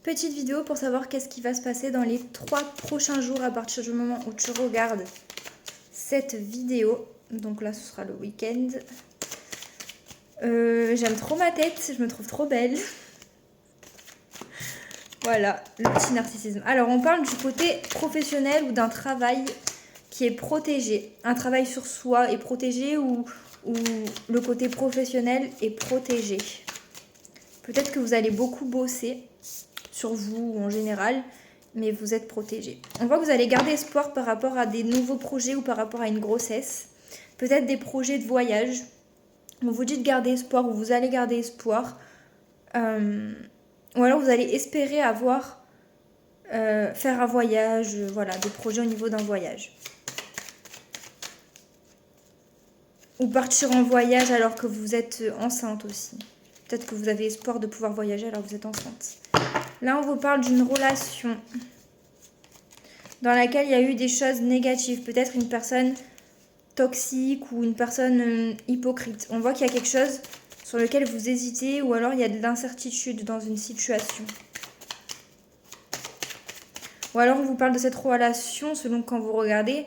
Petite vidéo pour savoir qu'est-ce qui va se passer dans les 3 prochains jours à partir du moment où tu regardes cette vidéo. Donc là, ce sera le week-end. J'aime trop ma tête, je me trouve trop belle. Voilà, le petit narcissisme. Alors, on parle du côté professionnel ou d'un travail qui est protégé. Un travail sur soi est protégé ou le côté professionnel est protégé. Peut-être que vous allez beaucoup bosser sur vous en général, mais vous êtes protégé. On voit que vous allez garder espoir par rapport à des nouveaux projets ou par rapport à une grossesse. Peut-être des projets de voyage. On vous dit de garder espoir ou vous allez garder espoir. Ou alors vous allez espérer avoir, faire un voyage, voilà, des projets au niveau d'un voyage. Ou partir en voyage alors que vous êtes enceinte aussi. Peut-être que vous avez espoir de pouvoir voyager alors que vous êtes enceinte. Là, on vous parle d'une relation dans laquelle il y a eu des choses négatives. Peut-être une personne toxique ou une personne hypocrite. On voit qu'il y a quelque chose sur lequel vous hésitez ou alors il y a de l'incertitude dans une situation. Ou alors on vous parle de cette relation, selon quand vous regardez,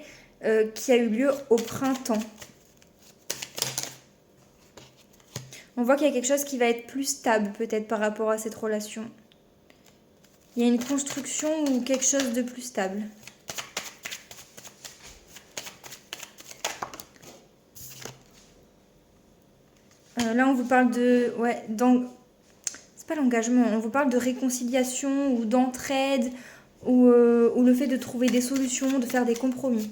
qui a eu lieu au printemps. On voit qu'il y a quelque chose qui va être plus stable peut-être par rapport à cette relation. Il y a une construction ou quelque chose de plus stable. Là, on vous parle de... Ouais, c'est pas l'engagement, on vous parle de réconciliation ou d'entraide ou le fait de trouver des solutions, de faire des compromis.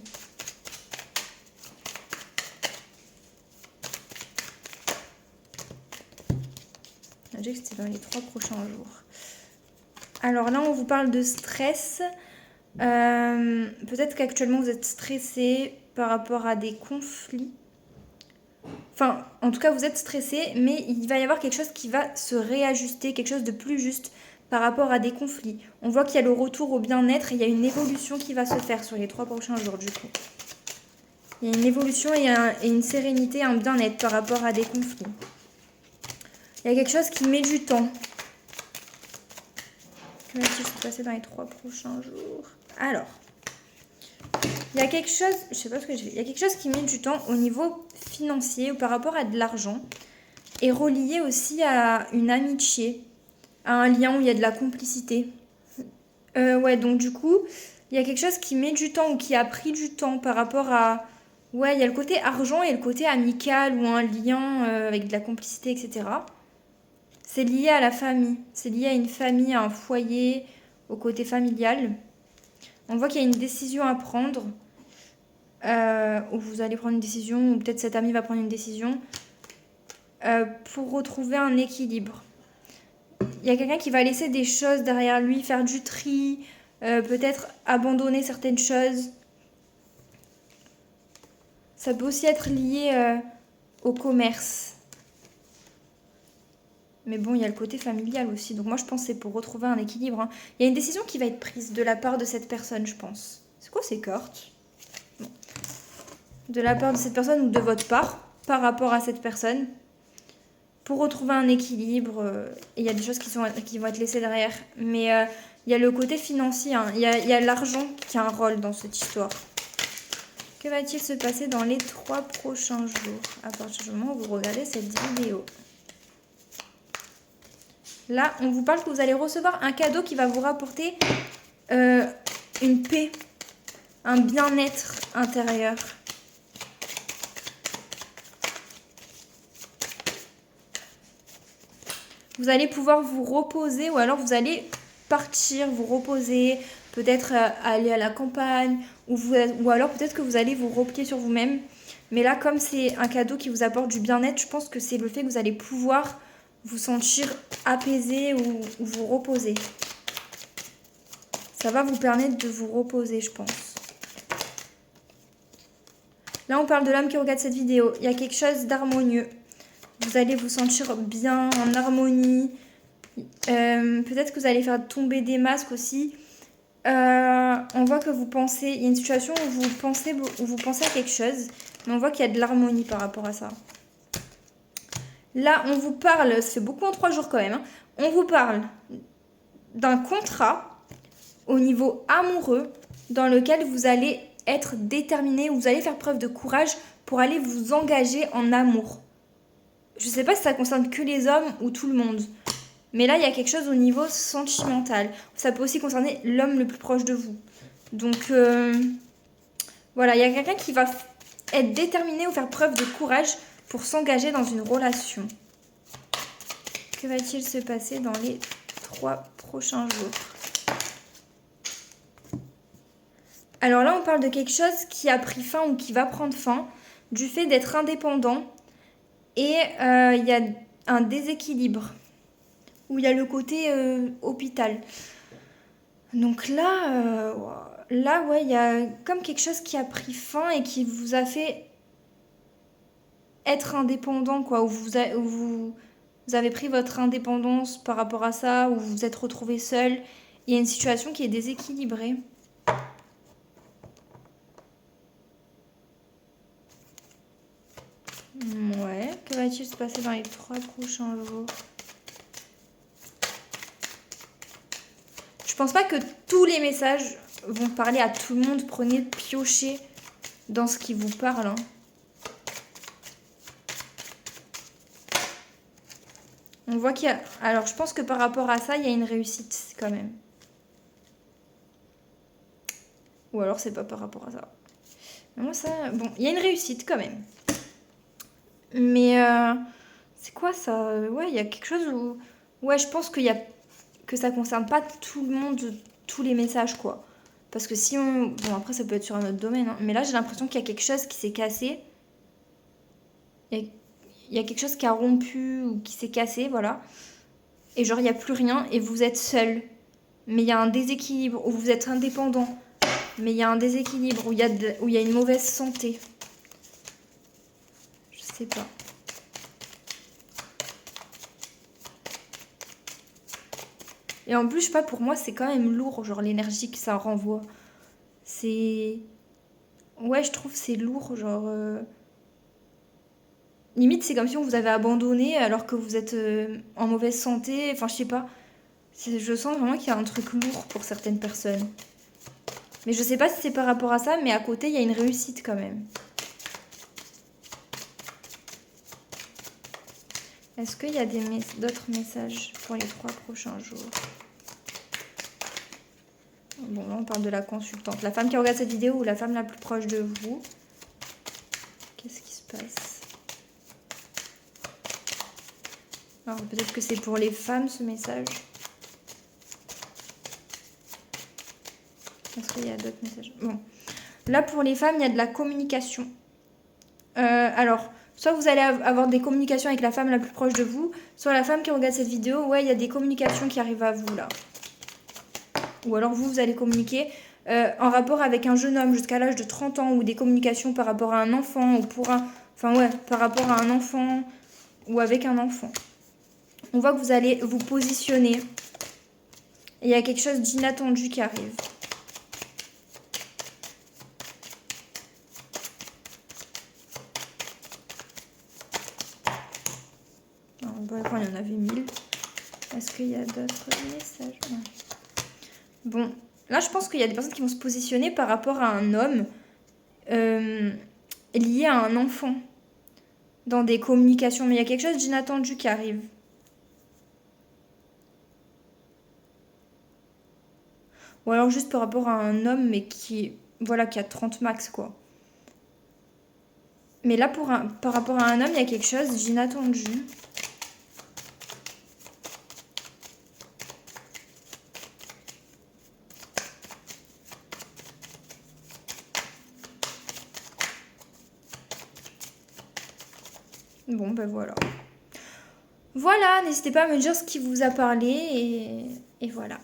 On a dit que c'était dans les 3 prochains jours. Alors là, on vous parle de stress. Peut-être qu'actuellement, vous êtes stressé par rapport à des conflits. Enfin, en tout cas, vous êtes stressé, mais il va y avoir quelque chose qui va se réajuster, quelque chose de plus juste par rapport à des conflits. On voit qu'il y a le retour au bien-être et il y a une évolution qui va se faire sur les 3 prochains jours, du coup. Il y a une évolution et une sérénité, un bien-être par rapport à des conflits. Il y a quelque chose qui met du temps. Que va-t-il se passer dans les 3 prochains jours? Alors, il y a quelque chose, je sais pas ce que j'ai fait. Il y a quelque chose qui met du temps au niveau financier ou par rapport à de l'argent et relié aussi à une amitié, à un lien où il y a de la complicité. Ouais, donc du coup, il y a quelque chose qui met du temps ou qui a pris du temps par rapport à... Ouais, il y a le côté argent et le côté amical ou un lien avec de la complicité, etc. C'est lié à la famille. C'est lié à une famille, à un foyer, au côté familial. On voit qu'il y a une décision à prendre. Où vous allez prendre une décision, ou peut-être cet ami va prendre une décision pour retrouver un équilibre. Il y a quelqu'un qui va laisser des choses derrière lui, faire du tri, peut-être abandonner certaines choses. Ça peut aussi être lié au commerce. Mais bon, il y a le côté familial aussi. Donc moi, je pense que c'est pour retrouver un équilibre. Hein. Il y a une décision qui va être prise de la part de cette personne, je pense. C'est quoi ces cartes? Bon. De la part de cette personne ou de votre part, par rapport à cette personne, pour retrouver un équilibre. Et il y a des choses qui vont être laissées derrière. Mais il y a le côté financier. Hein. Il y a l'argent qui a un rôle dans cette histoire. Que va-t-il se passer dans les 3 prochains jours à partir du moment où vous regardez cette vidéo? Là, on vous parle que vous allez recevoir un cadeau qui va vous rapporter une paix, un bien-être intérieur. Vous allez pouvoir vous reposer ou alors vous allez partir, vous reposer, peut-être aller à la campagne ou alors peut-être que vous allez vous replier sur vous-même. Mais là, comme c'est un cadeau qui vous apporte du bien-être, je pense que c'est le fait que vous allez pouvoir vous sentir apaisé ou vous reposer. Ça va vous permettre de vous reposer, je pense. Là, on parle de l'homme qui regarde cette vidéo. Il y a quelque chose d'harmonieux. Vous allez vous sentir bien, en harmonie. Peut-être que vous allez faire tomber des masques aussi. On voit que vous pensez... Il y a une situation où vous pensez à quelque chose. Mais on voit qu'il y a de l'harmonie par rapport à ça. Là, on vous parle... Ça fait beaucoup en 3 jours quand même. Hein, on vous parle d'un contrat au niveau amoureux dans lequel vous allez être déterminé, vous allez faire preuve de courage pour aller vous engager en amour. Je sais pas si ça concerne que les hommes ou tout le monde. Mais là, il y a quelque chose au niveau sentimental. Ça peut aussi concerner l'homme le plus proche de vous. Donc, voilà, il y a quelqu'un qui va être déterminé ou faire preuve de courage pour s'engager dans une relation. Que va-t-il se passer dans les 3 prochains jours? Alors là, on parle de quelque chose qui a pris fin ou qui va prendre fin du fait d'être indépendant. Et il y a un déséquilibre où il y a le côté hôpital. Donc là, ouais, il y a comme quelque chose qui a pris fin et qui vous a fait être indépendant, quoi. Où vous avez pris votre indépendance par rapport à ça, où vous vous êtes retrouvé seul. Il y a une situation qui est déséquilibrée. Ouais, que va-t-il se passer dans les 3 prochains jours? Je pense pas que tous les messages vont parler à tout le monde. Prenez, piochez dans ce qui vous parle. Hein. On voit qu'il y a... Alors, je pense que par rapport à ça, il y a une réussite quand même. Ou alors, c'est pas par rapport à ça. Non, ça... Bon, il y a une réussite quand même. Mais c'est quoi ça? Ouais, il y a quelque chose où... Ouais, je pense qu'il y a... que ça concerne pas tout le monde, tous les messages, quoi. Parce que si on... Bon, après, ça peut être sur un autre domaine. Hein. Mais là, j'ai l'impression qu'il y a quelque chose qui s'est cassé. Il y a quelque chose qui a rompu ou qui s'est cassé, voilà. Et genre, il n'y a plus rien et vous êtes seul. Mais il y a un déséquilibre, où vous êtes indépendant. Mais il y a un déséquilibre, où il y a une mauvaise santé. Je sais pas. Et en plus, je sais pas, pour moi, c'est quand même lourd, genre l'énergie que ça renvoie. C'est... Ouais, je trouve c'est lourd, genre... Limite, c'est comme si on vous avait abandonné alors que vous êtes en mauvaise santé. Enfin, je sais pas. Je sens vraiment qu'il y a un truc lourd pour certaines personnes. Mais je sais pas si c'est par rapport à ça, mais à côté, il y a une réussite quand même. Est-ce qu'il y a d'autres messages pour les 3 prochains jours? Bon, là, on parle de la consultante. La femme qui regarde cette vidéo ou la femme la plus proche de vous. Qu'est-ce qui se passe? Alors, peut-être que c'est pour les femmes, ce message. Est-ce qu'il y a d'autres messages? Bon. Là, pour les femmes, il y a de la communication. Alors, soit vous allez avoir des communications avec la femme la plus proche de vous, soit la femme qui regarde cette vidéo, ouais, il y a des communications qui arrivent à vous, là. Ou alors vous allez communiquer en rapport avec un jeune homme jusqu'à l'âge de 30 ans, ou des communications par rapport à un enfant, ou pour un... Enfin, ouais, par rapport à un enfant, ou avec un enfant. On voit que vous allez vous positionner. Et il y a quelque chose d'inattendu qui arrive. Bon, il y en avait 1000. Est-ce qu'il y a d'autres messages? Non. Bon, là, je pense qu'il y a des personnes qui vont se positionner par rapport à un homme lié à un enfant dans des communications. Mais il y a quelque chose d'inattendu qui arrive. Ou alors juste par rapport à un homme, mais qui, voilà, qui a 30 max, quoi. Mais là, par rapport à un homme, il y a quelque chose d'inattendu. Bon, ben voilà. Voilà, n'hésitez pas à me dire ce qui vous a parlé et voilà.